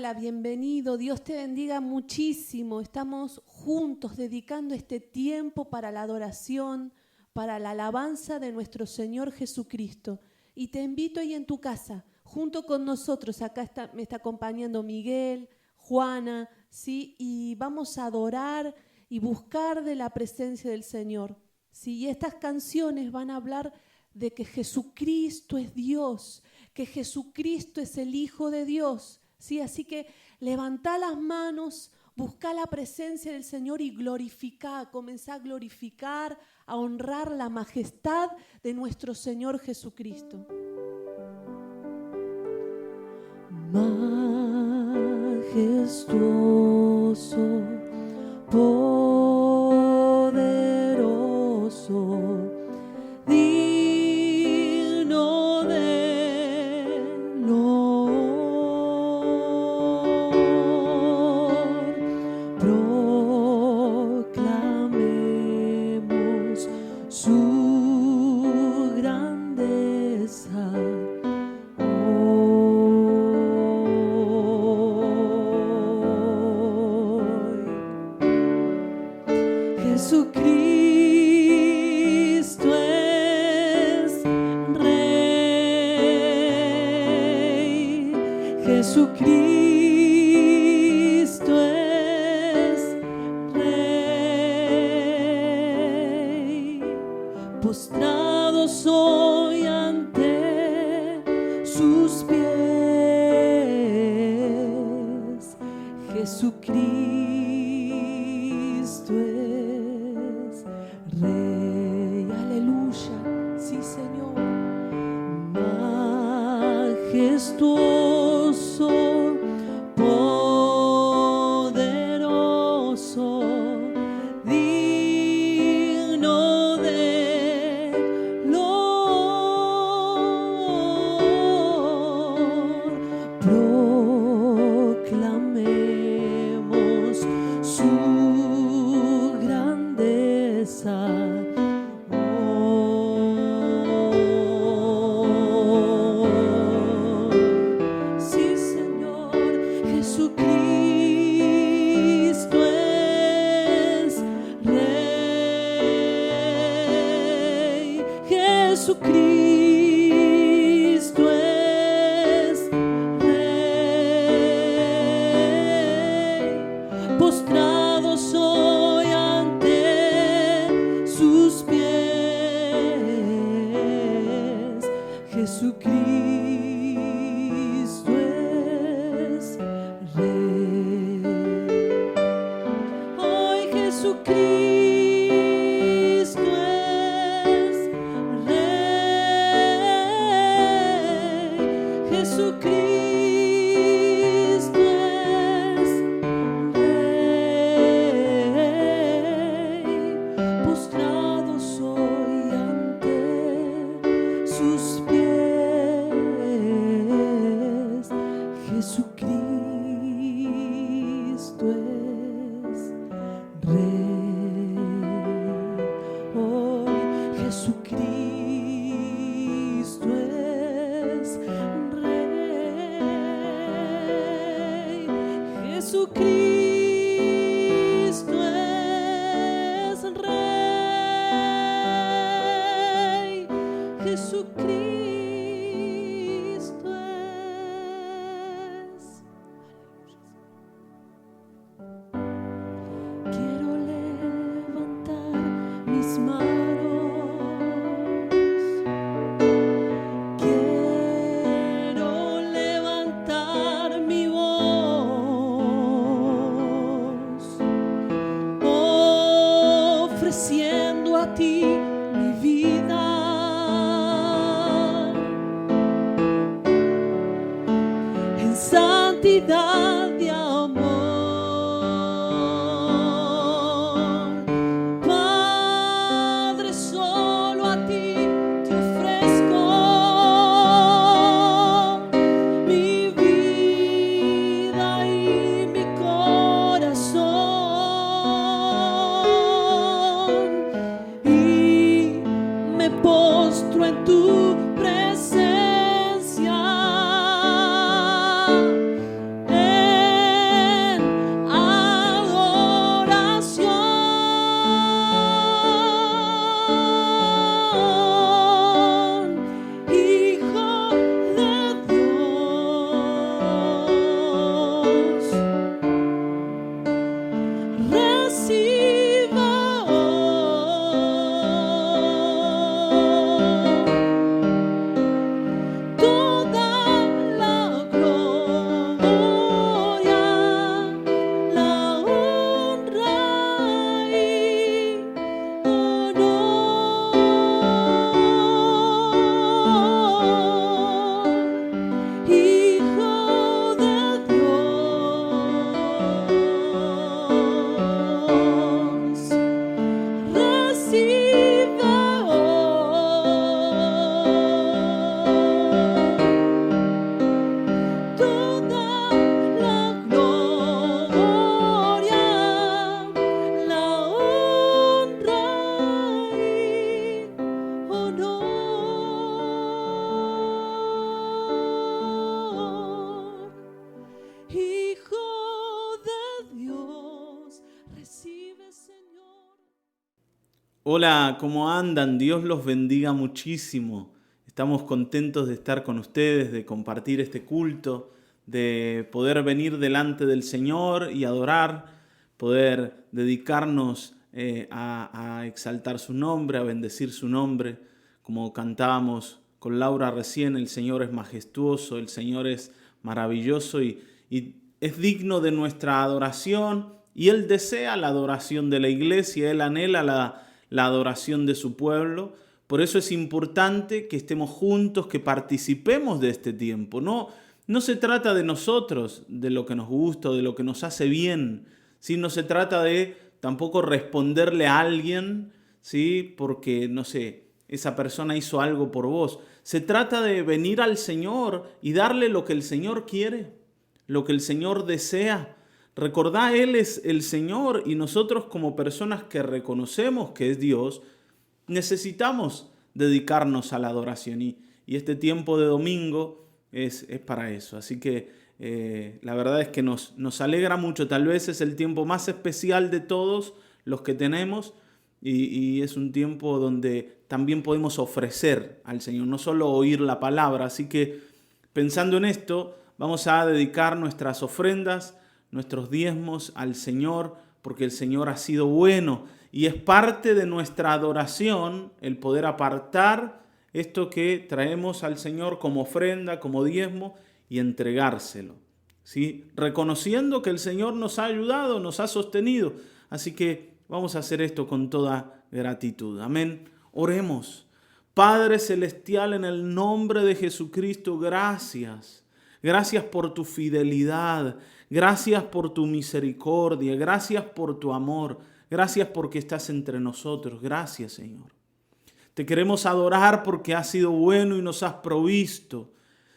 Hola, bienvenido. Dios te bendiga muchísimo. Estamos juntos dedicando este tiempo para la adoración, para la alabanza de nuestro Señor Jesucristo. Y te invito ahí en tu casa, junto con nosotros. Acá me está acompañando Miguel, Juana, ¿sí? Y vamos a adorar y buscar de la presencia del Señor, ¿sí? Y estas canciones van a hablar de que Jesucristo es Dios, que Jesucristo es el Hijo de Dios. ¿Sí? Así que levantá las manos, buscá la presencia del Señor y glorificá, comenzá a glorificar, a honrar la majestad de nuestro Señor Jesucristo. Majestuoso, poderoso, digno de honor, proclamemos su grandeza. Jesucristo es Rey, Jesucristo es Rey, postrado soy ante sus pies, Jesucristo es Rey, aleluya, sí Señor, majestuoso, poderoso, digno de honor, proclamemos su grandeza. Sí, Señor, Jesucristo es Rey, Jesucristo es Rey, postrado soy ante sus pies, Jesucristo es Rey. Hoy Jesucristo es Rey, Jesucristo es Rey, postrado soy ante sus pies, Jesucristo es Rey. Hoy Jesucristo es Rey, Jesucristo es Rey, Jesucristo es. Quiero levantar mis manos, quiero levantar mi voz Hola, ¿cómo andan? Dios los bendiga muchísimo. Estamos contentos de estar con ustedes, de compartir este culto, de poder venir delante del Señor y adorar, poder dedicarnos a exaltar su nombre, a bendecir su nombre. Como cantábamos con Laura recién, el Señor es majestuoso, el Señor es maravilloso y es digno de nuestra adoración, y Él desea la adoración de la iglesia, Él anhela la adoración de su pueblo. Por eso es importante que estemos juntos, que participemos de este tiempo. No se trata de nosotros, de lo que nos gusta, de lo que nos hace bien, ¿sí? No se trata de tampoco responderle a alguien, ¿sí? Porque, no sé, esa persona hizo algo por vos. Se trata de venir al Señor y darle lo que el Señor quiere, lo que el Señor desea. Recordá, Él es el Señor, y nosotros como personas que reconocemos que es Dios, necesitamos dedicarnos a la adoración, y este tiempo de domingo es para eso. Así que la verdad es que nos alegra mucho. Tal vez es el tiempo más especial de todos los que tenemos, y es un tiempo donde también podemos ofrecer al Señor, no solo oír la palabra. Así que pensando en esto, vamos a dedicar nuestras ofrendas, nuestros diezmos al Señor, porque el Señor ha sido bueno, y es parte de nuestra adoración el poder apartar esto que traemos al Señor como ofrenda, como diezmo, y entregárselo, ¿sí? Reconociendo que el Señor nos ha ayudado, nos ha sostenido. Así que vamos a hacer esto con toda gratitud. Amén. Oremos. Padre Celestial, en el nombre de Jesucristo, gracias. Gracias por tu fidelidad, gracias por tu misericordia, gracias por tu amor, gracias porque estás entre nosotros. Gracias, Señor. Te queremos adorar porque has sido bueno y nos has provisto.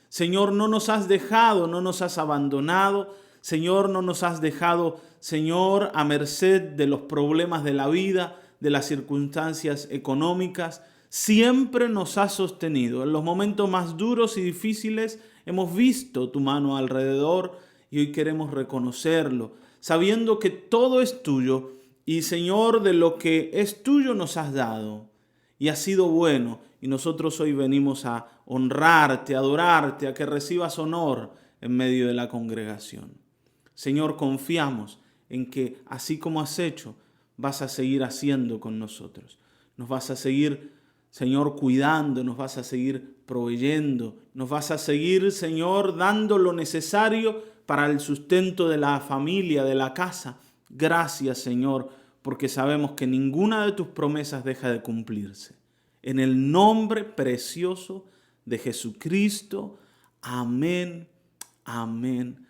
Señor, no nos has dejado, no nos has abandonado. Señor, no nos has dejado, Señor, a merced de los problemas de la vida, de las circunstancias económicas. Siempre nos has sostenido. En los momentos más duros y difíciles hemos visto tu mano alrededor, y hoy queremos reconocerlo, sabiendo que todo es tuyo, y Señor, de lo que es tuyo nos has dado y has sido bueno, y nosotros hoy venimos a honrarte, a adorarte, a que recibas honor en medio de la congregación. Señor, confiamos en que así como has hecho, vas a seguir haciendo con nosotros. Nos vas a seguir, Señor, cuidando, nos vas a seguir proveyendo, nos vas a seguir, Señor, dando lo necesario para el sustento de la familia, de la casa. Gracias, Señor, porque sabemos que ninguna de tus promesas deja de cumplirse. En el nombre precioso de Jesucristo. Amén, amén,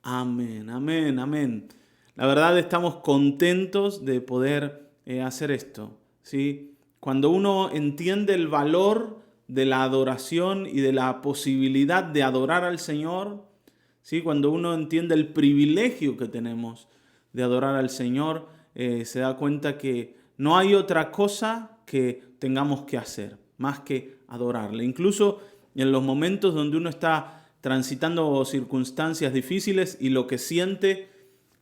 amén, amén, amén. La verdad, estamos contentos de poder hacer esto, ¿sí? Cuando uno entiende el valor de la adoración y de la posibilidad de adorar al Señor, ¿sí? Cuando uno entiende el privilegio que tenemos de adorar al Señor, se da cuenta que no hay otra cosa que tengamos que hacer más que adorarle. Incluso en los momentos donde uno está transitando circunstancias difíciles y lo que siente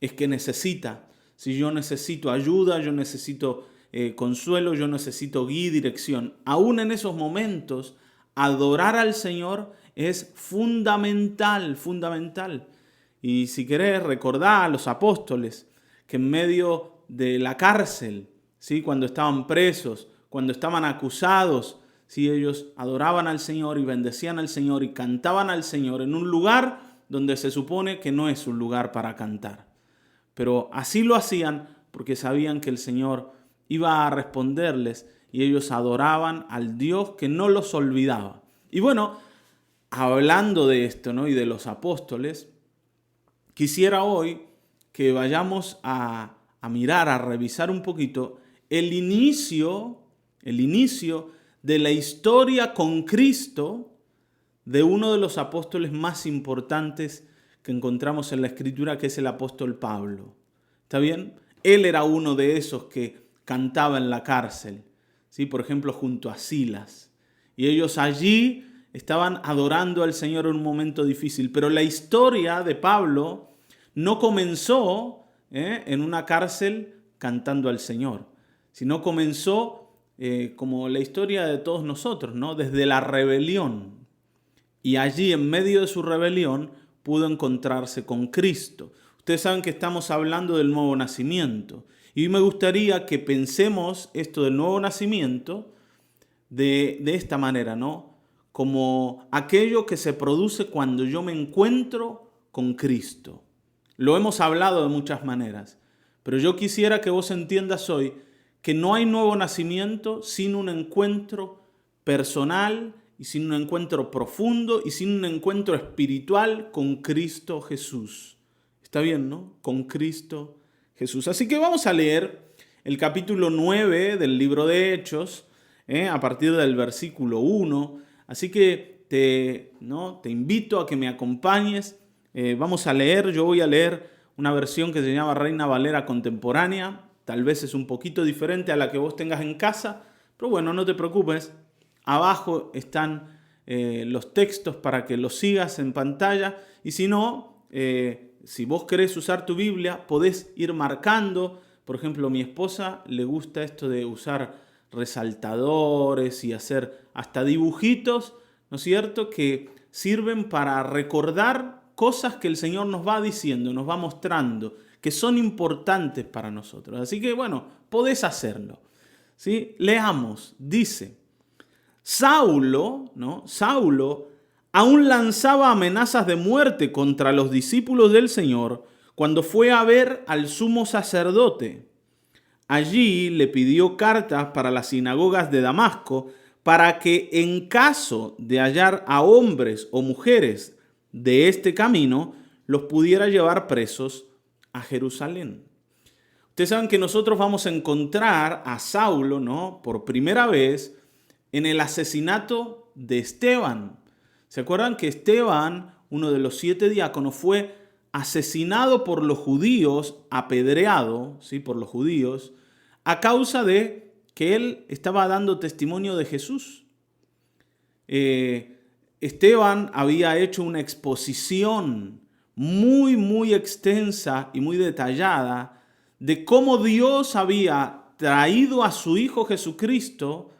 es que necesita. Si yo necesito ayuda, yo necesito consuelo, yo necesito guía y dirección. Aún en esos momentos, adorar al Señor es fundamental, fundamental. Y si querés, recordar a los apóstoles que en medio de la cárcel, ¿sí? Cuando estaban presos, cuando estaban acusados, ¿sí? Ellos adoraban al Señor y bendecían al Señor y cantaban al Señor en un lugar donde se supone que no es un lugar para cantar. Pero así lo hacían porque sabían que el Señor iba a responderles, y ellos adoraban al Dios que no los olvidaba. Y bueno, hablando de esto, ¿no? Y de los apóstoles, quisiera hoy que vayamos a mirar, a revisar un poquito el inicio de la historia con Cristo de uno de los apóstoles más importantes que encontramos en la Escritura, que es el apóstol Pablo. ¿Está bien? Él era uno de esos que cantaba en la cárcel, ¿sí? Por ejemplo, junto a Silas. Y ellos allí estaban adorando al Señor en un momento difícil. Pero la historia de Pablo no comenzó en una cárcel cantando al Señor, sino comenzó como la historia de todos nosotros, ¿no? Desde la rebelión. Y allí, en medio de su rebelión, pudo encontrarse con Cristo. Ustedes saben que estamos hablando del nuevo nacimiento. Y me gustaría que pensemos esto del nuevo nacimiento de esta manera, ¿no? Como aquello que se produce cuando yo me encuentro con Cristo. Lo hemos hablado de muchas maneras, pero yo quisiera que vos entiendas hoy que no hay nuevo nacimiento sin un encuentro personal y sin un encuentro profundo y sin un encuentro espiritual con Cristo Jesús. ¿Está bien, no? Con Cristo Jesús. Así que vamos a leer el capítulo 9 del libro de Hechos, a partir del versículo 1. Así que te invito a que me acompañes. Vamos a leer, yo voy a leer una versión que se llama Reina Valera Contemporánea. Tal vez es un poquito diferente a la que vos tengas en casa, pero bueno, no te preocupes. Abajo están los textos para que los sigas en pantalla. Y si no, si vos querés usar tu Biblia, podés ir marcando. Por ejemplo, a mi esposa le gusta esto de usar resaltadores y hacer hasta dibujitos, ¿no es cierto?, que sirven para recordar cosas que el Señor nos va diciendo, nos va mostrando, que son importantes para nosotros. Así que, bueno, podés hacerlo, ¿sí? Leamos, dice: Saulo aún lanzaba amenazas de muerte contra los discípulos del Señor cuando fue a ver al sumo sacerdote. Allí le pidió cartas para las sinagogas de Damasco para que en caso de hallar a hombres o mujeres de este camino, los pudiera llevar presos a Jerusalén. Ustedes saben que nosotros vamos a encontrar a Saulo, ¿no?, por primera vez en el asesinato de Esteban. ¿Se acuerdan que Esteban, uno de los 7 diáconos, fue asesinado por los judíos, apedreado, ¿sí?, por los judíos, a causa de que él estaba dando testimonio de Jesús? Esteban había hecho una exposición muy extensa y muy detallada de cómo Dios había traído a su Hijo Jesucristo,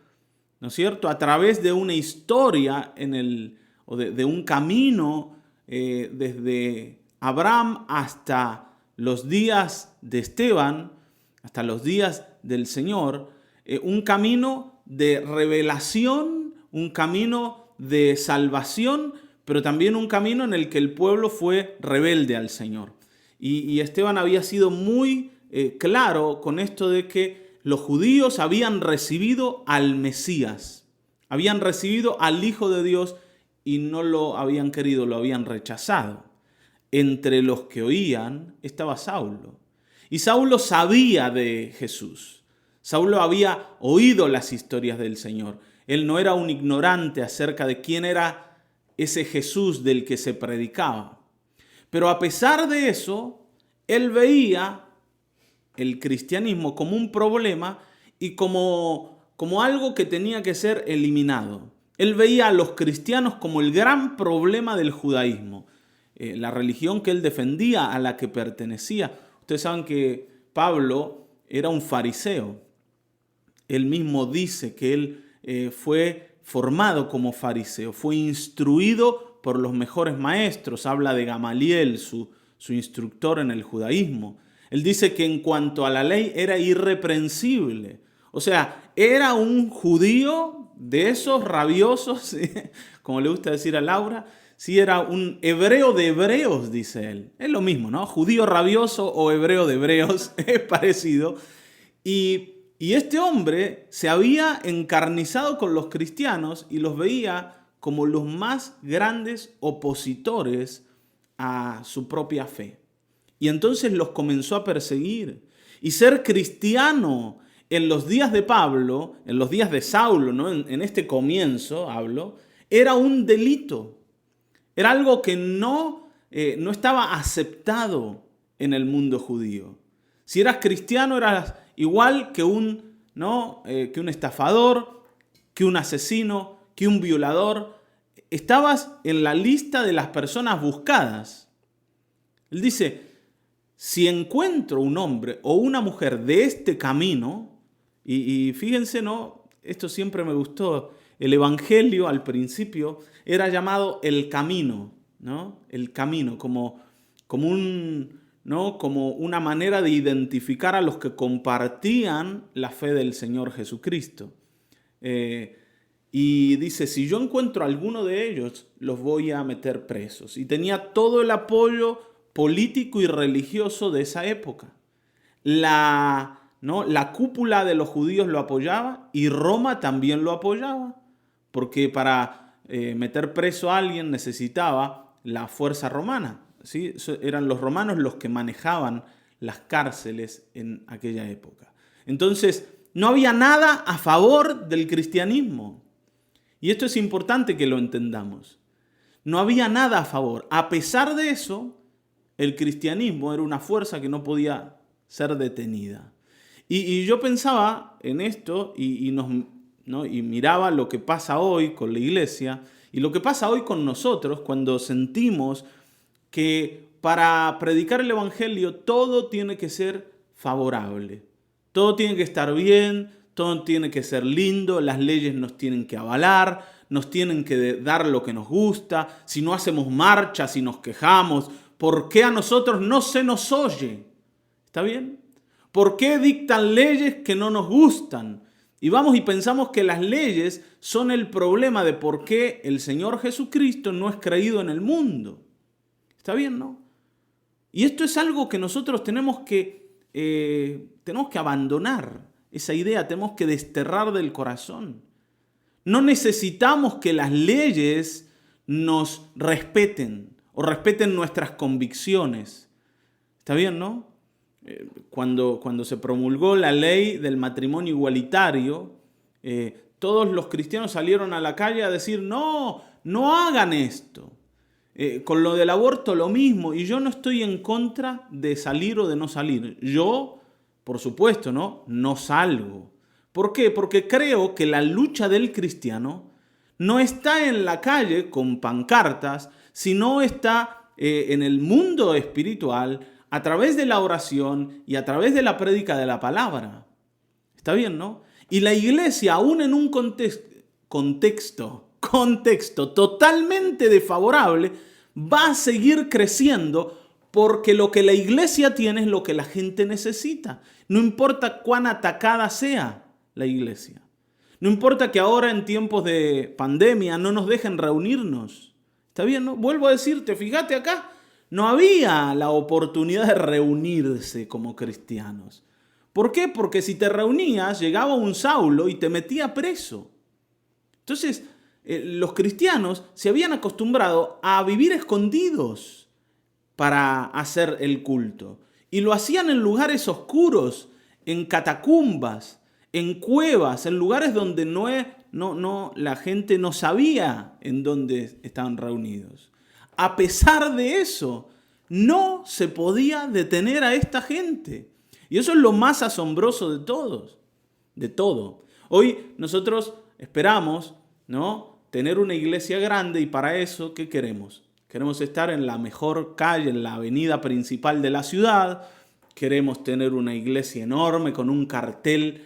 ¿no es cierto?, a través de una historia de un camino desde Abraham hasta los días de Esteban, hasta los días del Señor, un camino de revelación, un camino de salvación, pero también un camino en el que el pueblo fue rebelde al Señor. Y Esteban había sido muy claro con esto de que los judíos habían recibido al Mesías, habían recibido al Hijo de Dios y no lo habían querido, lo habían rechazado. Entre los que oían estaba Saulo. Y Saulo sabía de Jesús. Saulo había oído las historias del Señor. Él no era un ignorante acerca de quién era ese Jesús del que se predicaba. Pero a pesar de eso, él veía el cristianismo como un problema y como algo que tenía que ser eliminado. Él veía a los cristianos como el gran problema del judaísmo, la religión que él defendía, a la que pertenecía. Ustedes saben que Pablo era un fariseo. Él mismo dice que él fue formado como fariseo, fue instruido por los mejores maestros. Habla de Gamaliel, su instructor en el judaísmo. Él dice que en cuanto a la ley era irreprensible. O sea, era un judío de esos rabiosos, ¿sí?, como le gusta decir a Laura. Sí, era un hebreo de hebreos, dice él. Es lo mismo, ¿no? Judío rabioso o hebreo de hebreos, es parecido. Y este hombre se había encarnizado con los cristianos y los veía como los más grandes opositores a su propia fe. Y entonces los comenzó a perseguir. Y ser cristiano en los días de Pablo, en los días de Saulo, ¿no?, en este comienzo, hablo, era un delito. Era algo que no estaba aceptado en el mundo judío. Si eras cristiano, eras igual que un estafador, que un asesino, que un violador. Estabas en la lista de las personas buscadas. Él dice: si encuentro un hombre o una mujer de este camino, y fíjense, ¿no?, esto siempre me gustó, el Evangelio al principio era llamado el camino, ¿no? El camino, como una manera de identificar a los que compartían la fe del Señor Jesucristo. Y dice, si yo encuentro a alguno de ellos, los voy a meter presos. Y tenía todo el apoyo político y religioso de esa época. La cúpula de los judíos lo apoyaba y Roma también lo apoyaba, porque para meter preso a alguien necesitaba la fuerza romana, ¿sí? Eran los romanos los que manejaban las cárceles en aquella época. Entonces, no había nada a favor del cristianismo. Y esto es importante que lo entendamos. No había nada a favor. A pesar de eso, el cristianismo era una fuerza que no podía ser detenida. Y yo pensaba en esto y miraba lo que pasa hoy con la iglesia y lo que pasa hoy con nosotros cuando sentimos que para predicar el evangelio todo tiene que ser favorable, todo tiene que estar bien, todo tiene que ser lindo, las leyes nos tienen que avalar, nos tienen que dar lo que nos gusta, si no hacemos marcha, si nos quejamos, ¿por qué a nosotros no se nos oye? ¿Está bien? ¿Por qué dictan leyes que no nos gustan? Y vamos y pensamos que las leyes son el problema de por qué el Señor Jesucristo no es creído en el mundo. ¿Está bien, no? Y esto es algo que nosotros tenemos que abandonar. Esa idea tenemos que desterrar del corazón. No necesitamos que las leyes nos respeten o respeten nuestras convicciones. ¿Está bien, no? Cuando se promulgó la ley del matrimonio igualitario, todos los cristianos salieron a la calle a decir, no hagan esto. Con lo del aborto lo mismo, y yo no estoy en contra de salir o de no salir. Yo, por supuesto, no salgo. ¿Por qué? Porque creo que la lucha del cristiano no está en la calle con pancartas, sino está en el mundo espiritual, a través de la oración y a través de la prédica de la palabra. ¿Está bien, no? Y la iglesia, aún en un contexto totalmente desfavorable, va a seguir creciendo porque lo que la iglesia tiene es lo que la gente necesita. No importa cuán atacada sea la iglesia. No importa que ahora en tiempos de pandemia no nos dejen reunirnos. ¿Está bien, no? Vuelvo a decirte, fíjate acá, no había la oportunidad de reunirse como cristianos. ¿Por qué? Porque si te reunías, llegaba un Saulo y te metía preso. Entonces, los cristianos se habían acostumbrado a vivir escondidos para hacer el culto. Y lo hacían en lugares oscuros, en catacumbas, en cuevas, en lugares donde la gente no sabía en dónde estaban reunidos. A pesar de eso, no se podía detener a esta gente. Y eso es lo más asombroso de todo. Hoy nosotros esperamos, tener una iglesia grande y para eso, ¿qué queremos? Queremos estar en la mejor calle, en la avenida principal de la ciudad. Queremos tener una iglesia enorme con un cartel,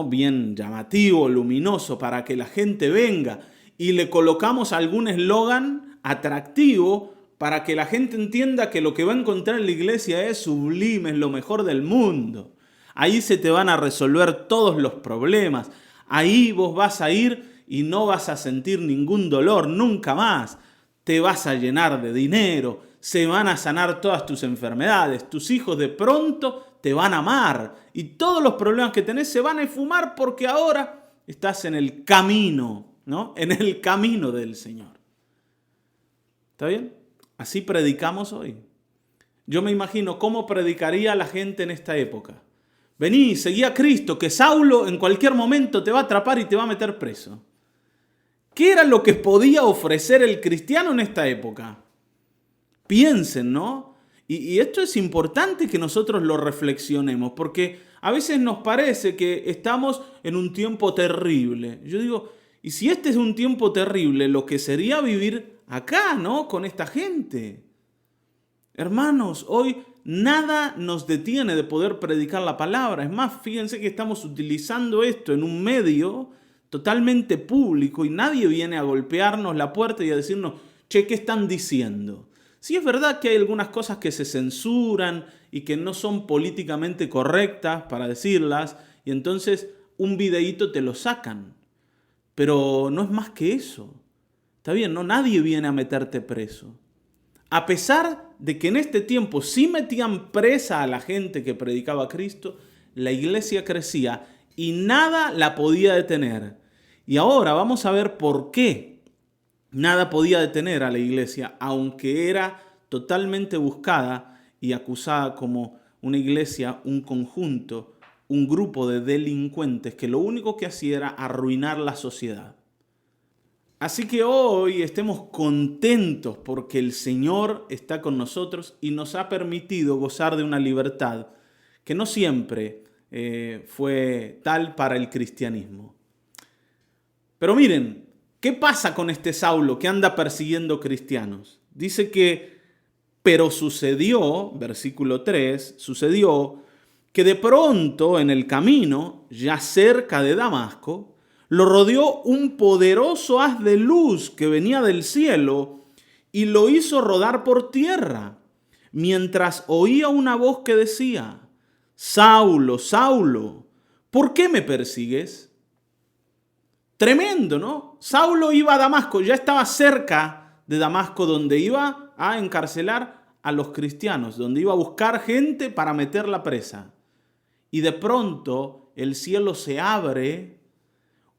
bien llamativo, luminoso, para que la gente venga. Y le colocamos algún eslogan atractivo para que la gente entienda que lo que va a encontrar en la iglesia es sublime, es lo mejor del mundo. Ahí se te van a resolver todos los problemas. Ahí vos vas a ir y no vas a sentir ningún dolor nunca más. Te vas a llenar de dinero, se van a sanar todas tus enfermedades, tus hijos de pronto te van a amar y todos los problemas que tenés se van a esfumar porque ahora estás en el camino, en el camino del Señor. ¿Está bien? Así predicamos hoy. Yo me imagino cómo predicaría la gente en esta época. Vení, seguí a Cristo, que Saulo en cualquier momento te va a atrapar y te va a meter preso. ¿Qué era lo que podía ofrecer el cristiano en esta época? Piensen, ¿no? Y esto es importante que nosotros lo reflexionemos, porque a veces nos parece que estamos en un tiempo terrible. Yo digo, ¿y si este es un tiempo terrible, lo que sería vivir acá, con esta gente? Hermanos, hoy nada nos detiene de poder predicar la palabra. Es más, fíjense que estamos utilizando esto en un medio totalmente público y nadie viene a golpearnos la puerta y a decirnos, che, ¿qué están diciendo? Sí es verdad que hay algunas cosas que se censuran y que no son políticamente correctas para decirlas y entonces un videíto te lo sacan. Pero no es más que eso. Está bien, ¿no? Nadie viene a meterte preso. A pesar de que en este tiempo sí metían presa a la gente que predicaba a Cristo, la iglesia crecía y nada la podía detener. Y ahora vamos a ver por qué nada podía detener a la iglesia, aunque era totalmente buscada y acusada como una iglesia, un conjunto, un grupo de delincuentes que lo único que hacía era arruinar la sociedad. Así que hoy estemos contentos porque el Señor está con nosotros y nos ha permitido gozar de una libertad que no siempre fue tal para el cristianismo. Pero miren, ¿qué pasa con este Saulo que anda persiguiendo cristianos? Dice que, pero sucedió, versículo 3, sucedió que de pronto en el camino, ya cerca de Damasco, lo rodeó un poderoso haz de luz que venía del cielo y lo hizo rodar por tierra, mientras oía una voz que decía, Saulo, Saulo, ¿por qué me persigues? Tremendo, ¿no? Saulo iba a Damasco, ya estaba cerca de Damasco, donde iba a encarcelar a los cristianos, donde iba a buscar gente para meterla presa. Y de pronto el cielo se abre,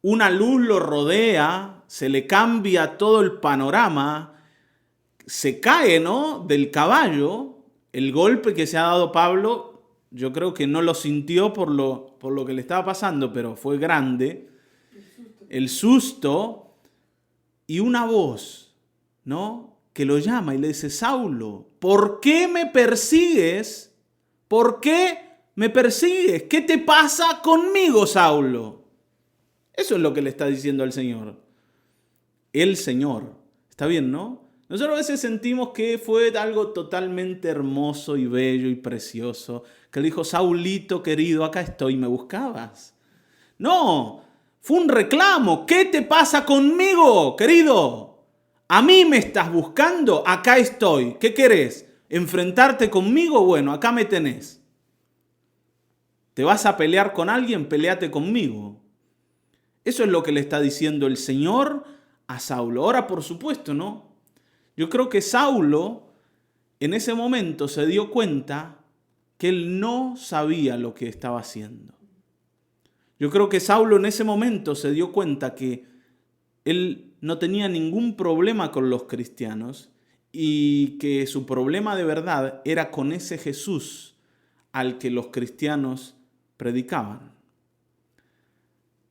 una luz lo rodea, se le cambia todo el panorama, se cae, ¿no?, del caballo. El golpe que se ha dado Pablo, yo creo que no lo sintió por lo que le estaba pasando, pero fue grande. El susto y una voz, ¿no?, que lo llama y le dice, Saulo, ¿por qué me persigues? ¿Por qué me persigues? ¿Qué te pasa conmigo, Saulo? Eso es lo que le está diciendo al Señor. El Señor. Está bien, ¿no? Nosotros a veces sentimos que fue algo totalmente hermoso y bello y precioso, que le dijo, Saulito querido, acá estoy, ¿me buscabas? No, fue un reclamo. ¿Qué te pasa conmigo, querido? ¿A mí me estás buscando? Acá estoy. ¿Qué querés? ¿Enfrentarte conmigo? Bueno, acá me tenés. ¿Te vas a pelear con alguien? Peleate conmigo. Eso es lo que le está diciendo el Señor a Saulo. Ahora, por supuesto, ¿no? Yo creo que Saulo en ese momento se dio cuenta que él no sabía lo que estaba haciendo. Yo creo que Saulo en ese momento se dio cuenta que él no tenía ningún problema con los cristianos y que su problema de verdad era con ese Jesús al que los cristianos predicaban.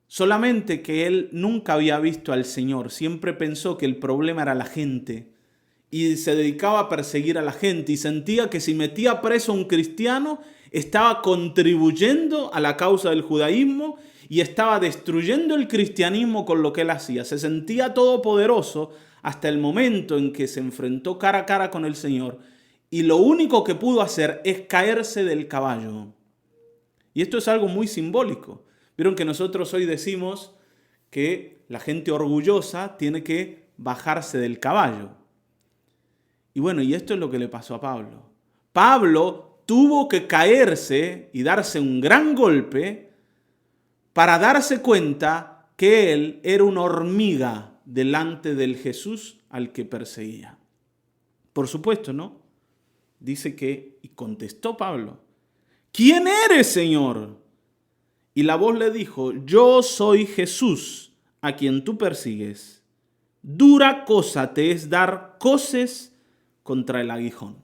Solamente que él nunca había visto al Señor, siempre pensó que el problema era la gente y se dedicaba a perseguir a la gente y sentía que si metía preso a un cristiano estaba contribuyendo a la causa del judaísmo y estaba destruyendo el cristianismo con lo que él hacía. Se sentía todopoderoso hasta el momento en que se enfrentó cara a cara con el Señor y lo único que pudo hacer es caerse del caballo. Y esto es algo muy simbólico. Vieron que nosotros hoy decimos que la gente orgullosa tiene que bajarse del caballo. Y bueno, y esto es lo que le pasó a Pablo. Pablo tuvo que caerse y darse un gran golpe para darse cuenta que él era una hormiga delante del Jesús al que perseguía. Por supuesto, ¿no? Dice que, y contestó Pablo, ¿quién eres, Señor? Y la voz le dijo, yo soy Jesús, a quien tú persigues. Dura cosa te es dar coces contra el aguijón.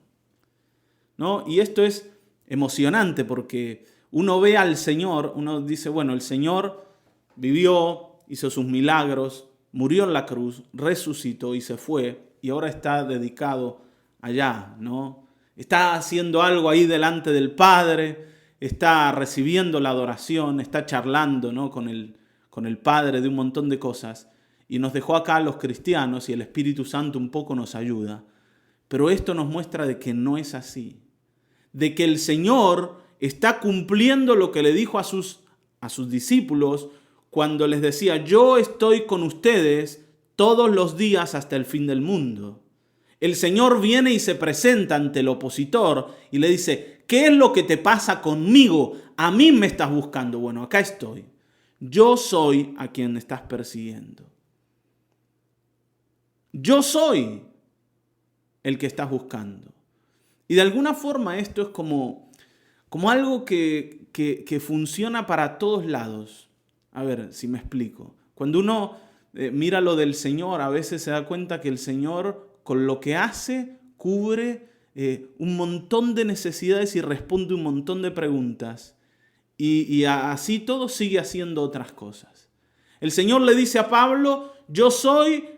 ¿No? Y esto es emocionante porque uno ve al Señor, uno dice, bueno, el Señor vivió, hizo sus milagros, murió en la cruz, resucitó y se fue, y ahora está dedicado allá, ¿no? Está haciendo algo ahí delante del Padre, está recibiendo la adoración, está charlando, ¿no?, con el Padre de un montón de cosas, y nos dejó acá a los cristianos y el Espíritu Santo un poco nos ayuda. Pero esto nos muestra de que no es así, de que el Señor está cumpliendo lo que le dijo a sus discípulos cuando les decía, yo estoy con ustedes todos los días hasta el fin del mundo. El Señor viene y se presenta ante el opositor y le dice, ¿qué es lo que te pasa conmigo? A mí me estás buscando. Bueno, acá estoy. Yo soy a quien estás persiguiendo. Yo soy el que estás buscando. Y de alguna forma esto es como algo que funciona para todos lados. A ver si me explico. Cuando uno mira lo del Señor, a veces se da cuenta que el Señor con lo que hace cubre un montón de necesidades y responde un montón de preguntas. Y así todo sigue haciendo otras cosas. El Señor le dice a Pablo, yo soy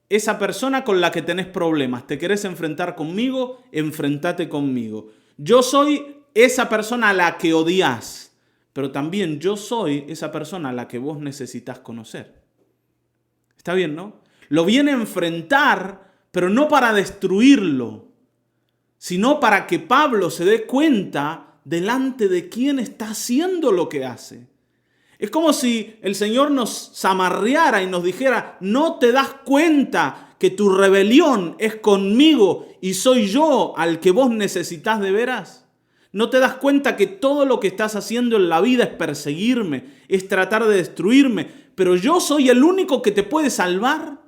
esa persona con la que tenés problemas. ¿Te querés enfrentar conmigo? Enfrentate conmigo. Yo soy esa persona a la que odias, pero también yo soy esa persona a la que vos necesitas conocer. Está bien, ¿no? Lo viene a enfrentar, pero no para destruirlo, sino para que Pablo se dé cuenta delante de quién está haciendo lo que hace. Es como si el Señor nos zamarreara y nos dijera, ¿no te das cuenta que tu rebelión es conmigo y soy yo al que vos necesitas de veras? ¿No te das cuenta que todo lo que estás haciendo en la vida es perseguirme, es tratar de destruirme, pero yo soy el único que te puede salvar?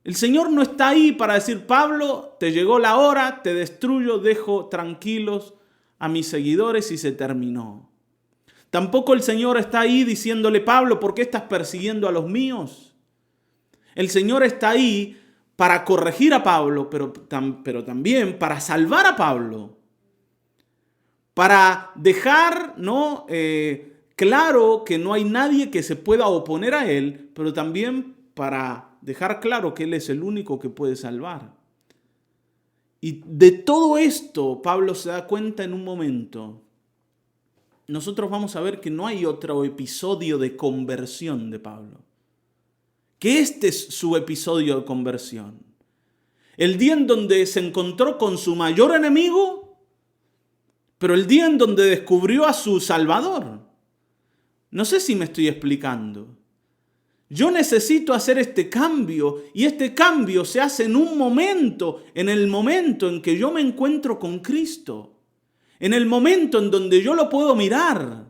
El Señor no está ahí para decir, Pablo, te llegó la hora, te destruyo, dejo tranquilos a mis seguidores y se terminó. Tampoco el Señor está ahí diciéndole, Pablo, ¿por qué estás persiguiendo a los míos? El Señor está ahí para corregir a Pablo, pero también para salvar a Pablo. Para dejar, ¿no? Claro que no hay nadie que se pueda oponer a él, pero también para dejar claro que él es el único que puede salvar. Y de todo esto Pablo se da cuenta en un momento. Nosotros vamos a ver que no hay otro episodio de conversión de Pablo. Que este es su episodio de conversión. El día en donde se encontró con su mayor enemigo, pero el día en donde descubrió a su Salvador. No sé si me estoy explicando. Yo necesito hacer este cambio y este cambio se hace en un momento, en el momento en que yo me encuentro con Cristo. En el momento en donde yo lo puedo mirar.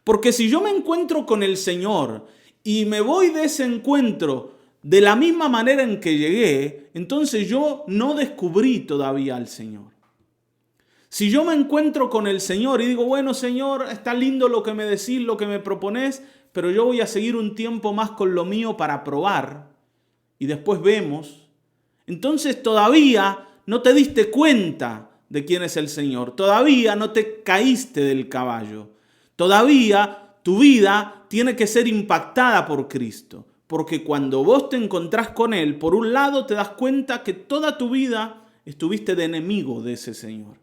Porque si yo me encuentro con el Señor y me voy de ese encuentro de la misma manera en que llegué, entonces yo no descubrí todavía al Señor. Si yo me encuentro con el Señor y digo, bueno, Señor, está lindo lo que me decís, lo que me proponés, pero yo voy a seguir un tiempo más con lo mío para probar y después vemos, entonces todavía no te diste cuenta de quién es el Señor. Todavía no te caíste del caballo. Todavía tu vida tiene que ser impactada por Cristo. Porque cuando vos te encontrás con Él, por un lado te das cuenta que toda tu vida estuviste de enemigo de ese Señor.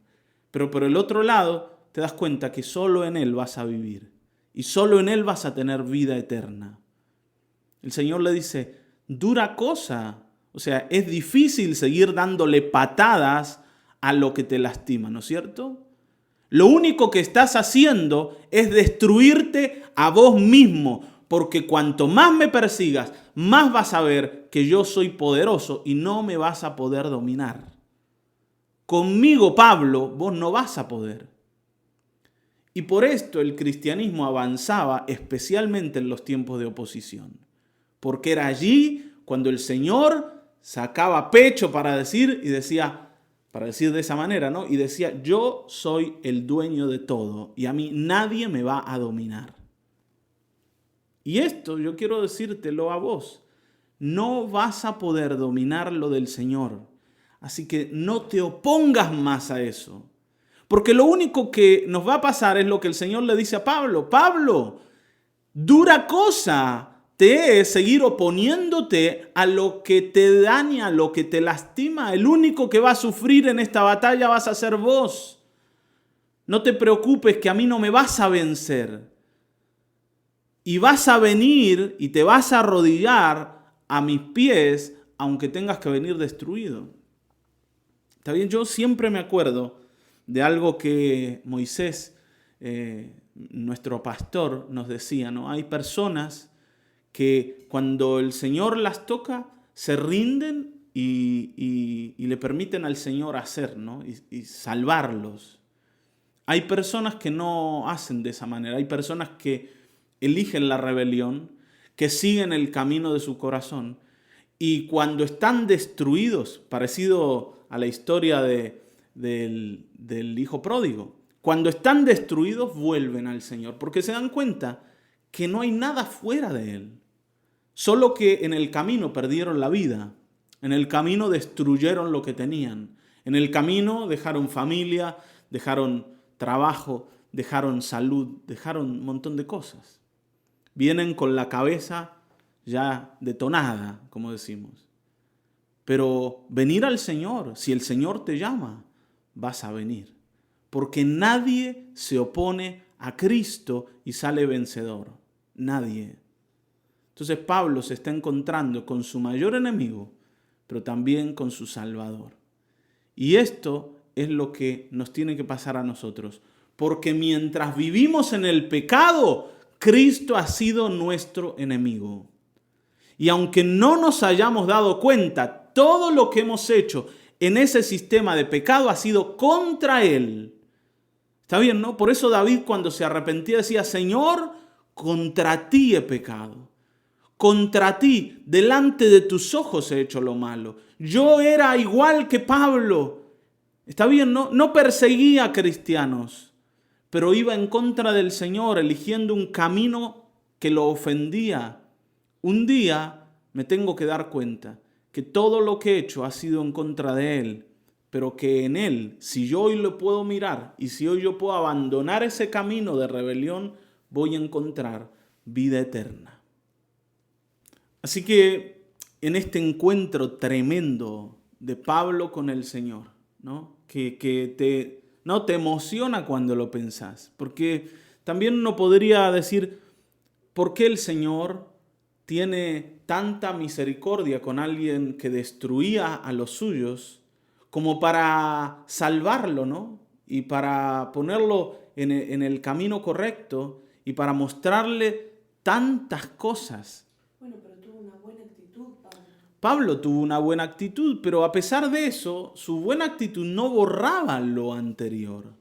Pero por el otro lado te das cuenta que solo en Él vas a vivir. Y solo en Él vas a tener vida eterna. El Señor le dice, dura cosa. O sea, es difícil seguir dándole patadas a lo que te lastima, ¿no es cierto? Lo único que estás haciendo es destruirte a vos mismo, porque cuanto más me persigas, más vas a ver que yo soy poderoso y no me vas a poder dominar. Conmigo, Pablo, vos no vas a poder. Y por esto el cristianismo avanzaba especialmente en los tiempos de oposición, porque era allí cuando el Señor sacaba pecho para decir de esa manera, ¿no? Y decía, yo soy el dueño de todo y a mí nadie me va a dominar. Y esto yo quiero decírtelo a vos, no vas a poder dominar lo del Señor, así que no te opongas más a eso, porque lo único que nos va a pasar es lo que el Señor le dice a Pablo, Pablo, dura cosa te es seguir oponiéndote a lo que te daña, a lo que te lastima. El único que va a sufrir en esta batalla vas a ser vos. No te preocupes que a mí no me vas a vencer. Y vas a venir y te vas a arrodillar a mis pies, aunque tengas que venir destruido. ¿Está bien? Yo siempre me acuerdo de algo que Moisés nuestro pastor nos decía, ¿no? Hay personas que cuando el Señor las toca, se rinden y le permiten al Señor hacer, ¿no? Y salvarlos. Hay personas que no hacen de esa manera. Hay personas que eligen la rebelión, que siguen el camino de su corazón. Y cuando están destruidos, parecido a la historia del hijo pródigo, cuando están destruidos vuelven al Señor, porque se dan cuenta que no hay nada fuera de Él. Solo que en el camino perdieron la vida, en el camino destruyeron lo que tenían, en el camino dejaron familia, dejaron trabajo, dejaron salud, dejaron un montón de cosas. Vienen con la cabeza ya detonada, como decimos. Pero venir al Señor, si el Señor te llama, vas a venir. Porque nadie se opone a Cristo y sale vencedor. Nadie. Entonces Pablo se está encontrando con su mayor enemigo, pero también con su Salvador. Y esto es lo que nos tiene que pasar a nosotros. Porque mientras vivimos en el pecado, Cristo ha sido nuestro enemigo. Y aunque no nos hayamos dado cuenta, todo lo que hemos hecho en ese sistema de pecado ha sido contra Él. ¿Está bien, no? Por eso David, cuando se arrepentía, decía, Señor, contra ti he pecado. Contra ti, delante de tus ojos he hecho lo malo. Yo era igual que Pablo. ¿Está bien, no? No perseguía a cristianos, pero iba en contra del Señor, eligiendo un camino que lo ofendía. Un día me tengo que dar cuenta que todo lo que he hecho ha sido en contra de Él, pero que en Él, si yo hoy lo puedo mirar y si hoy yo puedo abandonar ese camino de rebelión, voy a encontrar vida eterna. Así que en este encuentro tremendo de Pablo con el Señor, ¿no? Que te emociona cuando lo pensás, porque también uno podría decir, ¿por qué el Señor tiene tanta misericordia con alguien que destruía a los suyos como para salvarlo, ¿no? Y para ponerlo en el camino correcto y para mostrarle tantas cosas? Bueno, pero tuvo una buena actitud, Pablo. Pablo tuvo una buena actitud, pero a pesar de eso, su buena actitud no borraba lo anterior.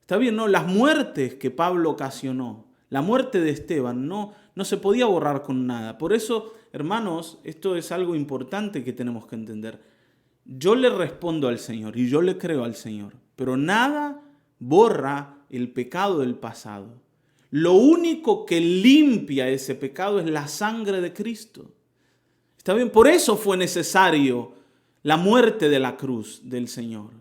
Está bien, ¿no? Las muertes que Pablo ocasionó, la muerte de Esteban, no se podía borrar con nada. Por eso, hermanos, esto es algo importante que tenemos que entender. Yo le respondo al Señor y yo le creo al Señor, pero nada borra el pecado del pasado. Lo único que limpia ese pecado es la sangre de Cristo. ¿Está bien? Por eso fue necesario la muerte de la cruz del Señor.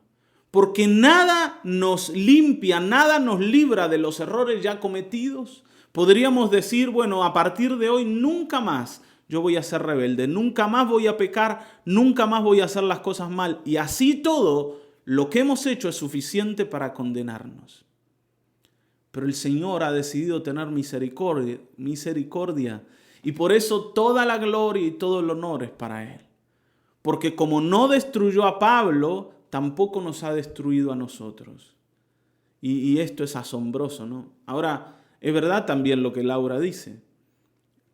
Porque nada nos limpia, nada nos libra de los errores ya cometidos. Podríamos decir, bueno, a partir de hoy nunca más yo voy a ser rebelde, nunca más voy a pecar, nunca más voy a hacer las cosas mal. Y así todo, lo que hemos hecho es suficiente para condenarnos. Pero el Señor ha decidido tener misericordia. Y por eso toda la gloria y todo el honor es para Él. Porque como no destruyó a Pablo, tampoco nos ha destruido a nosotros. Y esto es asombroso, ¿no? Ahora, es verdad también lo que Laura dice.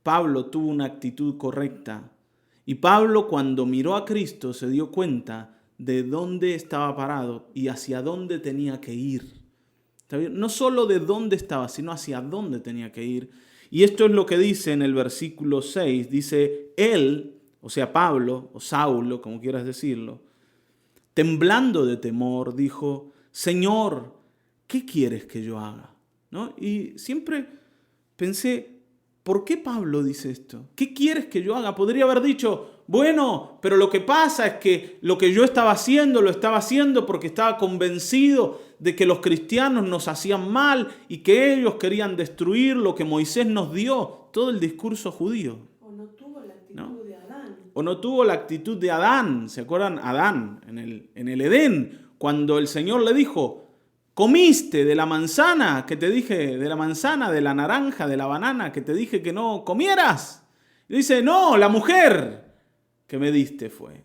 Pablo tuvo una actitud correcta. Y Pablo, cuando miró a Cristo, se dio cuenta de dónde estaba parado y hacia dónde tenía que ir. ¿Está bien? No solo de dónde estaba, sino hacia dónde tenía que ir. Y esto es lo que dice en el versículo 6. Dice, él, o sea, Pablo, o Saulo, como quieras decirlo, temblando de temor, dijo, Señor, ¿qué quieres que yo haga? ¿No? Y siempre pensé, ¿por qué Pablo dice esto? ¿Qué quieres que yo haga? Podría haber dicho, bueno, pero lo que pasa es que lo que yo estaba haciendo, lo estaba haciendo porque estaba convencido de que los cristianos nos hacían mal y que ellos querían destruir lo que Moisés nos dio, todo el discurso judío. O no tuvo la actitud de Adán. O no tuvo la actitud de Adán. ¿Se acuerdan? Adán en el Edén, cuando el Señor le dijo, ¿comiste de la manzana que te dije, de la manzana, de la naranja, de la banana que te dije que no comieras? Y dice, no, la mujer que me diste fue.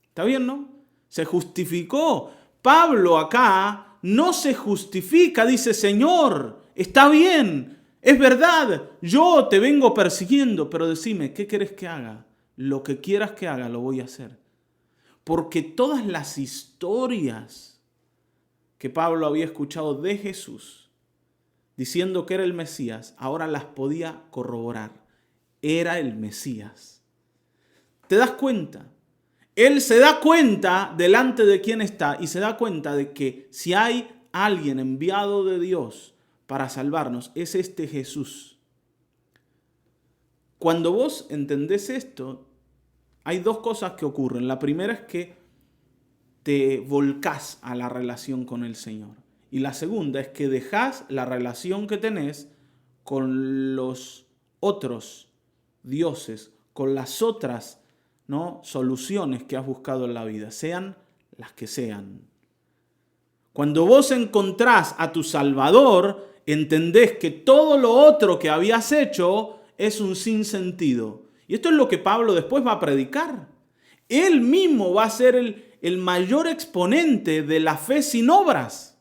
¿Está bien, no? Se justificó. Pablo acá no se justifica, dice, Señor, está bien, es verdad, yo te vengo persiguiendo, pero decime, ¿qué querés que haga? Lo que quieras que haga, lo voy a hacer. Porque todas las historias que Pablo había escuchado de Jesús, diciendo que era el Mesías, ahora las podía corroborar. Era el Mesías. ¿Te das cuenta? Él se da cuenta delante de quién está y se da cuenta de que si hay alguien enviado de Dios para salvarnos, es este Jesús. Cuando vos entendés esto, hay dos cosas que ocurren. La primera es que te volcás a la relación con el Señor. Y la segunda es que dejás la relación que tenés con los otros dioses, con las otras, ¿no?, soluciones que has buscado en la vida, sean las que sean. Cuando vos encontrás a tu Salvador, entendés que todo lo otro que habías hecho es un sinsentido. Y esto es lo que Pablo después va a predicar. Él mismo va a ser el mayor exponente de la fe sin obras.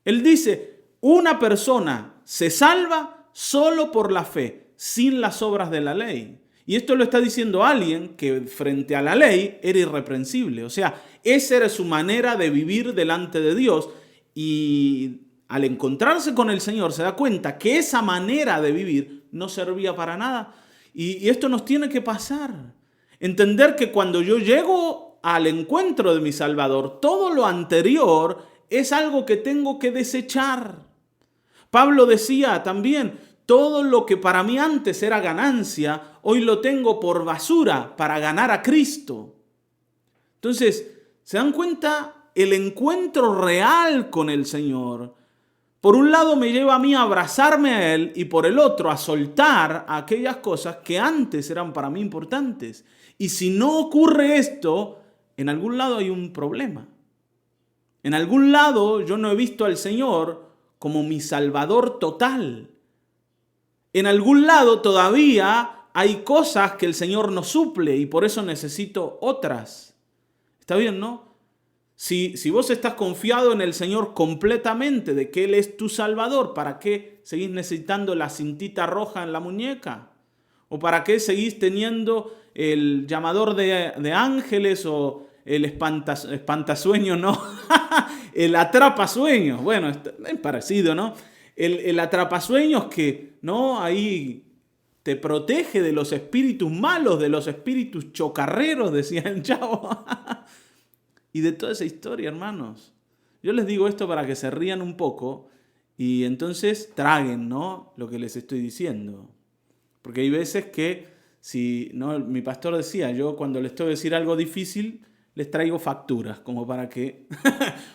Él dice, una persona se salva solo por la fe, sin las obras de la ley. Y esto lo está diciendo alguien que frente a la ley era irreprensible. O sea, esa era su manera de vivir delante de Dios. Y al encontrarse con el Señor se da cuenta que esa manera de vivir no servía para nada. Y esto nos tiene que pasar. Entender que cuando yo llego al encuentro de mi Salvador, todo lo anterior es algo que tengo que desechar. Pablo decía también, todo lo que para mí antes era ganancia, hoy lo tengo por basura para ganar a Cristo. Entonces, ¿se dan cuenta? El encuentro real con el Señor, por un lado me lleva a mí a abrazarme a Él y por el otro a soltar aquellas cosas que antes eran para mí importantes. Y si no ocurre esto, en algún lado hay un problema. En algún lado yo no he visto al Señor como mi Salvador total. En algún lado todavía hay cosas que el Señor no suple y por eso necesito otras. ¿Está bien, no? Si vos estás confiado en el Señor completamente de que Él es tu Salvador, ¿para qué seguís necesitando la cintita roja en la muñeca? ¿O para qué seguís teniendo el llamador de ángeles o el espantasueños, no? El atrapasueños. Bueno, es parecido, ¿no? El atrapasueños que, ¿no?, ahí te protege de los espíritus malos, de los espíritus chocarreros, decía el Chavo. Y de toda esa historia, hermanos. Yo les digo esto para que se rían un poco y entonces traguen, ¿no?, lo que les estoy diciendo. Porque hay veces que, ¿no?, mi pastor decía, yo cuando les tengo que decir algo difícil, les traigo facturas, como para que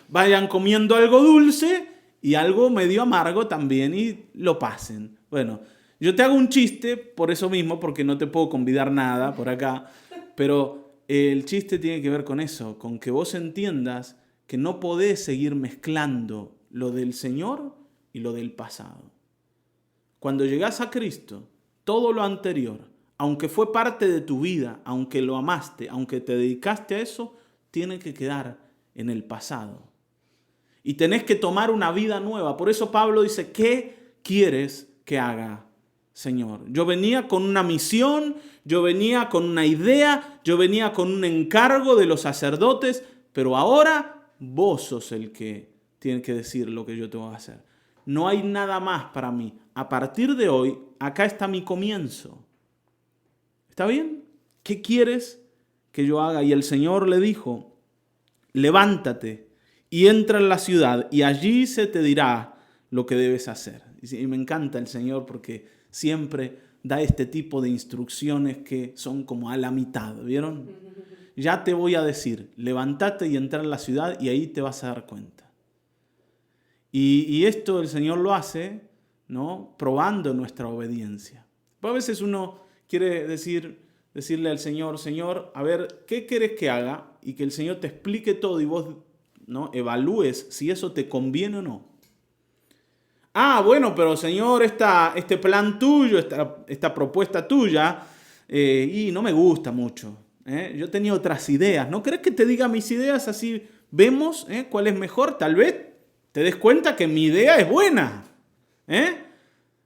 vayan comiendo algo dulce y algo medio amargo también y lo pasen. Bueno, yo te hago un chiste por eso mismo, porque no te puedo convidar nada por acá, pero el chiste tiene que ver con eso, con que vos entiendas que no podés seguir mezclando lo del Señor y lo del pasado. Cuando llegás a Cristo, todo lo anterior, aunque fue parte de tu vida, aunque lo amaste, aunque te dedicaste a eso, tiene que quedar en el pasado. Y tenés que tomar una vida nueva. Por eso Pablo dice, ¿qué quieres que haga, Señor? Yo venía con una misión, yo venía con una idea, yo venía con un encargo de los sacerdotes, pero ahora vos sos el que tiene que decir lo que yo tengo que hacer. No hay nada más para mí. A partir de hoy, acá está mi comienzo. ¿Está bien? ¿Qué quieres que yo haga? Y el Señor le dijo, levántate y entra en la ciudad y allí se te dirá lo que debes hacer. Y me encanta el Señor porque siempre da este tipo de instrucciones que son como a la mitad, ¿vieron? Ya te voy a decir, levántate y entra en la ciudad y ahí te vas a dar cuenta. Y esto el Señor lo hace, ¿no?, probando nuestra obediencia. Pues a veces uno quiere decirle al Señor, Señor, a ver, ¿qué querés que haga? Y que el Señor te explique todo y vos, ¿no?, evalúes si eso te conviene o no. Ah, bueno, pero Señor, este plan tuyo, esta propuesta tuya, y no me gusta mucho. Yo tenía otras ideas. ¿No querés que te diga mis ideas? Así vemos cuál es mejor. Tal vez te des cuenta que mi idea es buena.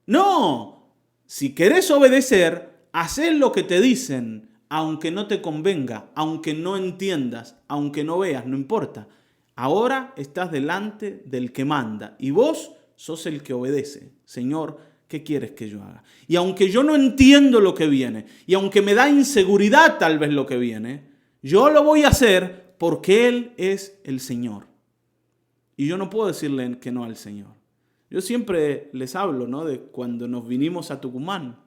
No, si querés obedecer, hacés lo que te dicen, aunque no te convenga, aunque no entiendas, aunque no veas, no importa. Ahora estás delante del que manda y vos sos el que obedece. Señor, ¿qué quieres que yo haga? Y aunque yo no entiendo lo que viene, y aunque me da inseguridad tal vez lo que viene, yo lo voy a hacer porque Él es el Señor. Y yo no puedo decirle que no al Señor. Yo siempre les hablo, ¿no?, de cuando nos vinimos a Tucumán.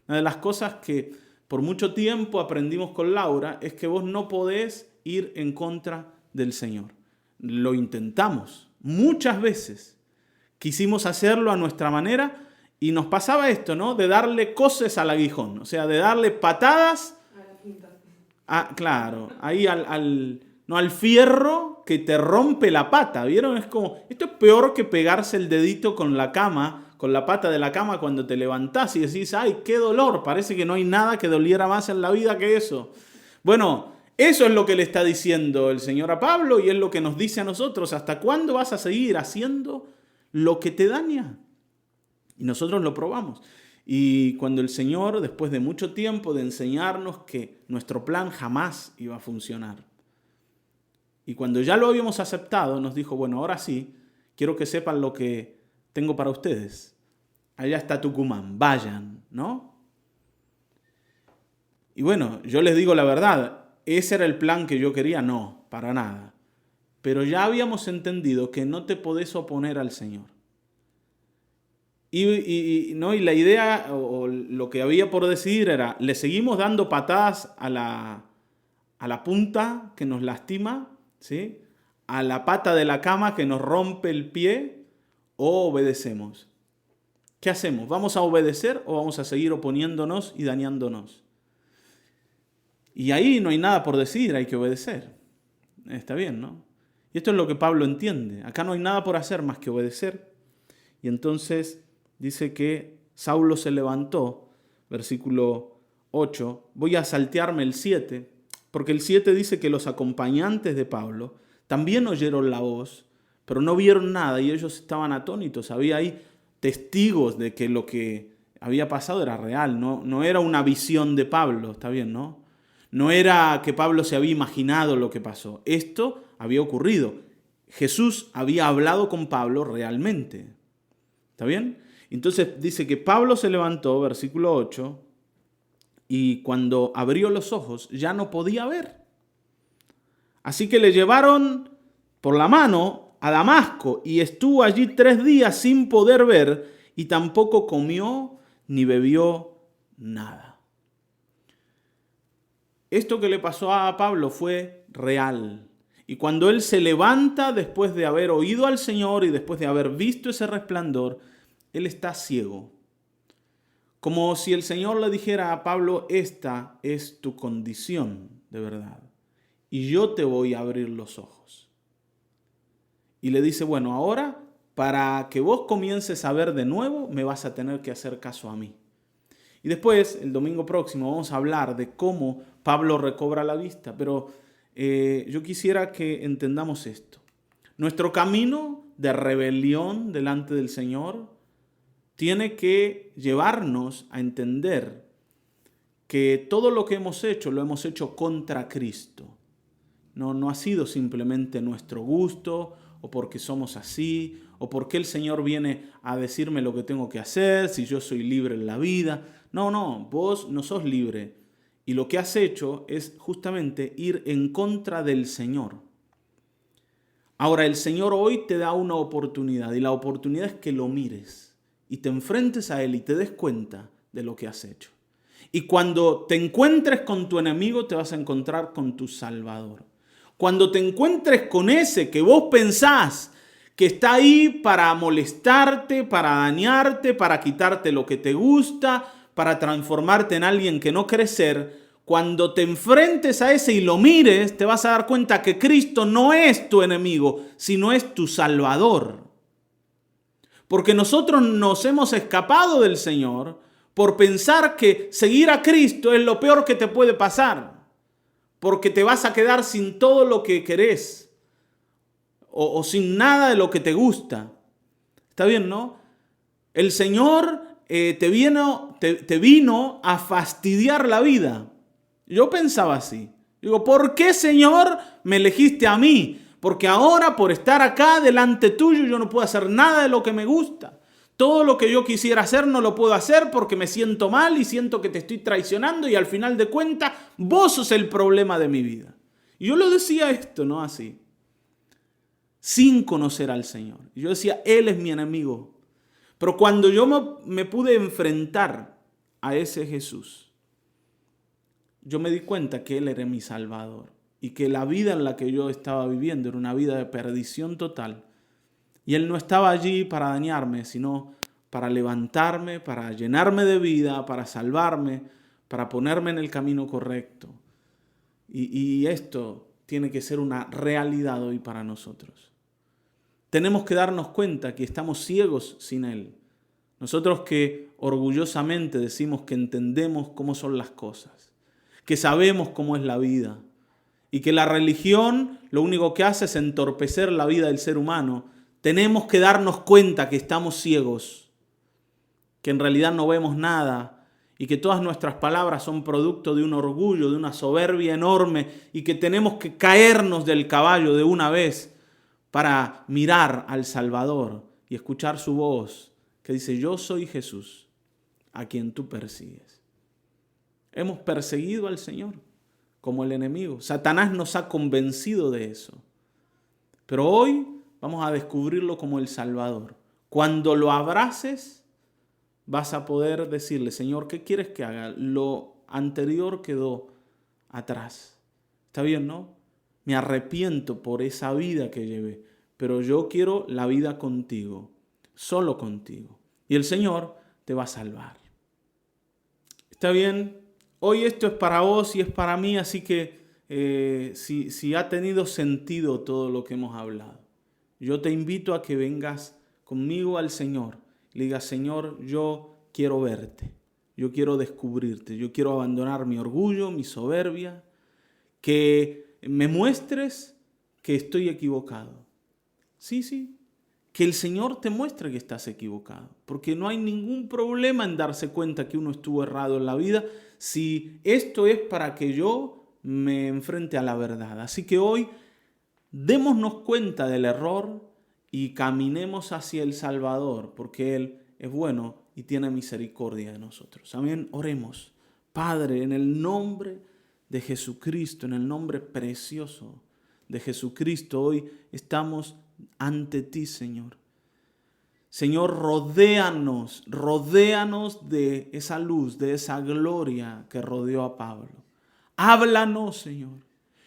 Una de las cosas que por mucho tiempo aprendimos con Laura es que vos no podés ir en contra del Señor. Lo intentamos muchas veces. Quisimos hacerlo a nuestra manera y nos pasaba esto, ¿no?, de darle coces al aguijón, o sea, de darle patadas. Claro, ahí al fierro que te rompe la pata, ¿vieron? Es como, esto es peor que pegarse el dedito con la cama, con la pata de la cama cuando te levantás y decís, ¡ay, qué dolor! Parece que no hay nada que doliera más en la vida que eso. Bueno, eso es lo que le está diciendo el Señor a Pablo y es lo que nos dice a nosotros. ¿Hasta cuándo vas a seguir haciendo lo que te daña? Y nosotros lo probamos. Y cuando el Señor, después de mucho tiempo de enseñarnos que nuestro plan jamás iba a funcionar, y cuando ya lo habíamos aceptado, nos dijo, bueno, ahora sí, quiero que sepan lo que tengo para ustedes. Allá está Tucumán, vayan, ¿no? Y bueno, yo les digo la verdad, ¿ese era el plan que yo quería? No, para nada. Pero ya habíamos entendido que no te podés oponer al Señor. Y la idea, o lo que había por decidir era, ¿le seguimos dando patadas a la punta que nos lastima? ¿Sí? A la pata de la cama que nos rompe el pie, o obedecemos. ¿Qué hacemos? ¿Vamos a obedecer o vamos a seguir oponiéndonos y dañándonos? Y ahí no hay nada por decidir, hay que obedecer. Está bien, ¿no? Y esto es lo que Pablo entiende. Acá no hay nada por hacer más que obedecer. Y entonces dice que Saulo se levantó, versículo 8. Voy a saltearme el 7. Porque el 7 dice que los acompañantes de Pablo también oyeron la voz, pero no vieron nada y ellos estaban atónitos. Había ahí testigos de que lo que había pasado era real, no era una visión de Pablo, ¿está bien, no? No era que Pablo se había imaginado lo que pasó. Esto había ocurrido. Jesús había hablado con Pablo realmente. ¿Está bien? Entonces dice que Pablo se levantó, versículo 8, y cuando abrió los ojos ya no podía ver. Así que le llevaron por la mano a Damasco y estuvo allí 3 días sin poder ver y tampoco comió ni bebió nada. Esto que le pasó a Pablo fue real. Y cuando él se levanta después de haber oído al Señor y después de haber visto ese resplandor, él está ciego. Como si el Señor le dijera a Pablo, esta es tu condición de verdad. Y yo te voy a abrir los ojos. Y le dice, bueno, ahora para que vos comiences a ver de nuevo, me vas a tener que hacer caso a mí. Y después, el domingo próximo, vamos a hablar de cómo Pablo recobra la vista. Pero yo quisiera que entendamos esto. Nuestro camino de rebelión delante del Señor tiene que llevarnos a entender que todo lo que hemos hecho, lo hemos hecho contra Cristo. No ha sido simplemente nuestro gusto, o porque somos así, o porque el Señor viene a decirme lo que tengo que hacer, si yo soy libre en la vida. No, vos no sos libre. Y lo que has hecho es justamente ir en contra del Señor. Ahora, el Señor hoy te da una oportunidad, y la oportunidad es que lo mires y te enfrentes a Él y te des cuenta de lo que has hecho. Y cuando te encuentres con tu enemigo, te vas a encontrar con tu Salvador. Cuando te encuentres con ese que vos pensás que está ahí para molestarte, para dañarte, para quitarte lo que te gusta, para transformarte en alguien que no querés ser, cuando te enfrentes a ese y lo mires, te vas a dar cuenta que Cristo no es tu enemigo, sino es tu Salvador. Porque nosotros nos hemos escapado del Señor por pensar que seguir a Cristo es lo peor que te puede pasar. Porque te vas a quedar sin todo lo que querés. o sin nada de lo que te gusta. ¿Está bien, no? El Señor te vino a fastidiar la vida. Yo pensaba así. Digo, ¿por qué, Señor, me elegiste a mí? Porque ahora, por estar acá delante tuyo, yo no puedo hacer nada de lo que me gusta. Todo lo que yo quisiera hacer no lo puedo hacer porque me siento mal y siento que te estoy traicionando y al final de cuentas, vos sos el problema de mi vida. Y yo lo decía esto, ¿no? Así, sin conocer al Señor. Y yo decía, Él es mi enemigo. Pero cuando yo me pude enfrentar a ese Jesús, yo me di cuenta que Él era mi Salvador y que la vida en la que yo estaba viviendo era una vida de perdición total. Y Él no estaba allí para dañarme, sino para levantarme, para llenarme de vida, para salvarme, para ponerme en el camino correcto. Y esto tiene que ser una realidad hoy para nosotros. Tenemos que darnos cuenta que estamos ciegos sin Él. Nosotros que orgullosamente decimos que entendemos cómo son las cosas, que sabemos cómo es la vida y que la religión lo único que hace es entorpecer la vida del ser humano, tenemos que darnos cuenta que estamos ciegos, que en realidad no vemos nada y que todas nuestras palabras son producto de un orgullo, de una soberbia enorme y que tenemos que caernos del caballo de una vez para mirar al Salvador y escuchar su voz que dice, yo soy Jesús, a quien tú persigues. Hemos perseguido al Señor como el enemigo. Satanás nos ha convencido de eso. Pero hoy vamos a descubrirlo como el Salvador. Cuando lo abraces, vas a poder decirle, Señor, ¿qué quieres que haga? Lo anterior quedó atrás. ¿Está bien, no? Me arrepiento por esa vida que llevé, pero yo quiero la vida contigo, solo contigo. Y el Señor te va a salvar. ¿Está bien? Hoy esto es para vos y es para mí, así que si ha tenido sentido todo lo que hemos hablado, yo te invito a que vengas conmigo al Señor. Le digas, Señor, yo quiero verte, yo quiero descubrirte, yo quiero abandonar mi orgullo, mi soberbia, que me muestres que estoy equivocado. Sí, que el Señor te muestre que estás equivocado, porque no hay ningún problema en darse cuenta que uno estuvo errado en la vida si esto es para que yo me enfrente a la verdad. Así que hoy démonos cuenta del error y caminemos hacia el Salvador, porque Él es bueno y tiene misericordia de nosotros. Amén. Oremos. Padre, en el nombre de Jesucristo, en el nombre precioso de Jesucristo, hoy estamos ante ti, Señor. Señor, rodéanos de esa luz, de esa gloria que rodeó a Pablo. Háblanos, Señor,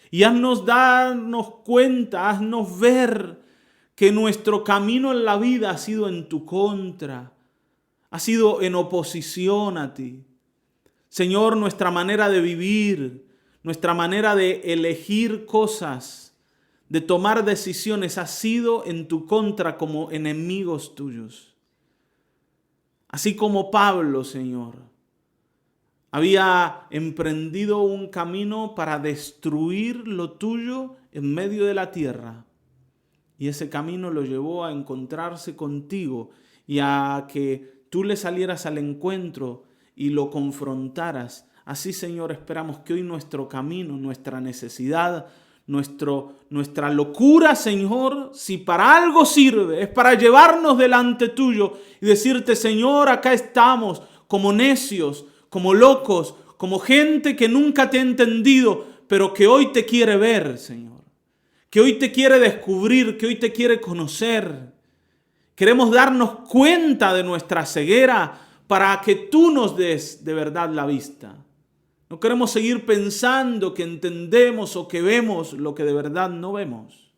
y haznos darnos cuenta, haznos ver que nuestro camino en la vida ha sido en tu contra, ha sido en oposición a ti. Señor, nuestra manera de vivir, nuestra manera de elegir cosas, de tomar decisiones, ha sido en tu contra como enemigos tuyos. Así como Pablo, Señor, había emprendido un camino para destruir lo tuyo en medio de la tierra. Y ese camino lo llevó a encontrarse contigo y a que tú le salieras al encuentro y lo confrontaras. Así, Señor, esperamos que hoy nuestro camino, nuestra necesidad, nuestra locura, Señor, si para algo sirve, es para llevarnos delante tuyo y decirte, Señor, acá estamos como necios, como locos, como gente que nunca te ha entendido, pero que hoy te quiere ver, Señor. Que hoy te quiere descubrir, que hoy te quiere conocer. Queremos darnos cuenta de nuestra ceguera para que tú nos des de verdad la vista. No queremos seguir pensando que entendemos o que vemos lo que de verdad no vemos.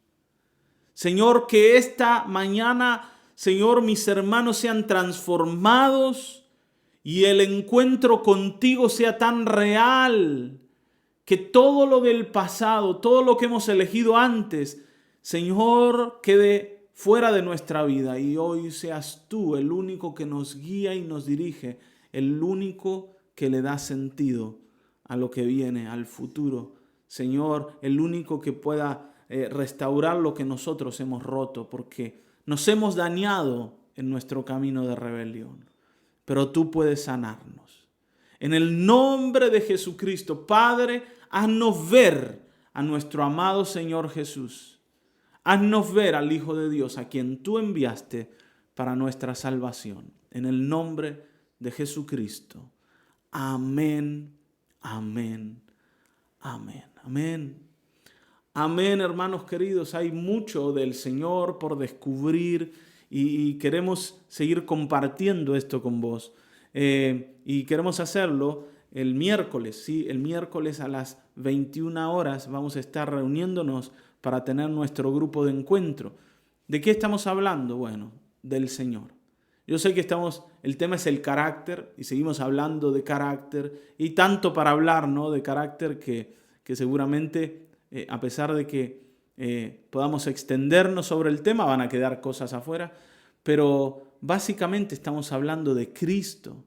Señor, que esta mañana, Señor, mis hermanos sean transformados y el encuentro contigo sea tan real que todo lo del pasado, todo lo que hemos elegido antes, Señor, quede fuera de nuestra vida y hoy seas tú el único que nos guía y nos dirige, el único que le da sentido a lo que viene, al futuro. Señor, el único que pueda restaurar lo que nosotros hemos roto, porque nos hemos dañado en nuestro camino de rebelión. Pero tú puedes sanarnos. En el nombre de Jesucristo, Padre, haznos ver a nuestro amado Señor Jesús. Haznos ver al Hijo de Dios, a quien tú enviaste para nuestra salvación. En el nombre de Jesucristo. Amén, amén, amén, amén. Amén, hermanos queridos. Hay mucho del Señor por descubrir y queremos seguir compartiendo esto con vos. Y queremos hacerlo el miércoles, ¿sí? El miércoles a las 21 horas vamos a estar reuniéndonos para tener nuestro grupo de encuentro. ¿De qué estamos hablando? Bueno, del Señor. Yo sé que el tema es el carácter y seguimos hablando de carácter y tanto para hablar, ¿no?, de carácter que seguramente, a pesar de que podamos extendernos sobre el tema, van a quedar cosas afuera, pero básicamente estamos hablando de Cristo,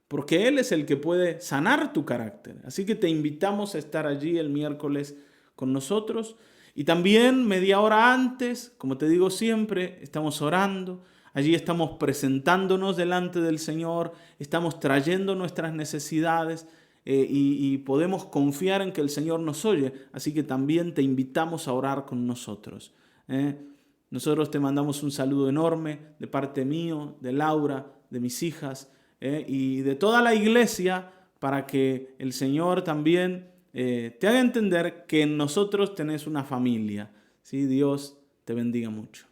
porque Él es el que puede sanar tu carácter. Así que te invitamos a estar allí el miércoles con nosotros. Y también media hora antes, como te digo siempre, estamos orando. Allí estamos presentándonos delante del Señor, estamos trayendo nuestras necesidades y podemos confiar en que el Señor nos oye. Así que también te invitamos a orar con nosotros. Nosotros te mandamos un saludo enorme de parte mío, de Laura, de mis hijas y de toda la iglesia, para que el Señor también te haga entender que en nosotros tenés una familia. ¿Sí? Dios te bendiga mucho.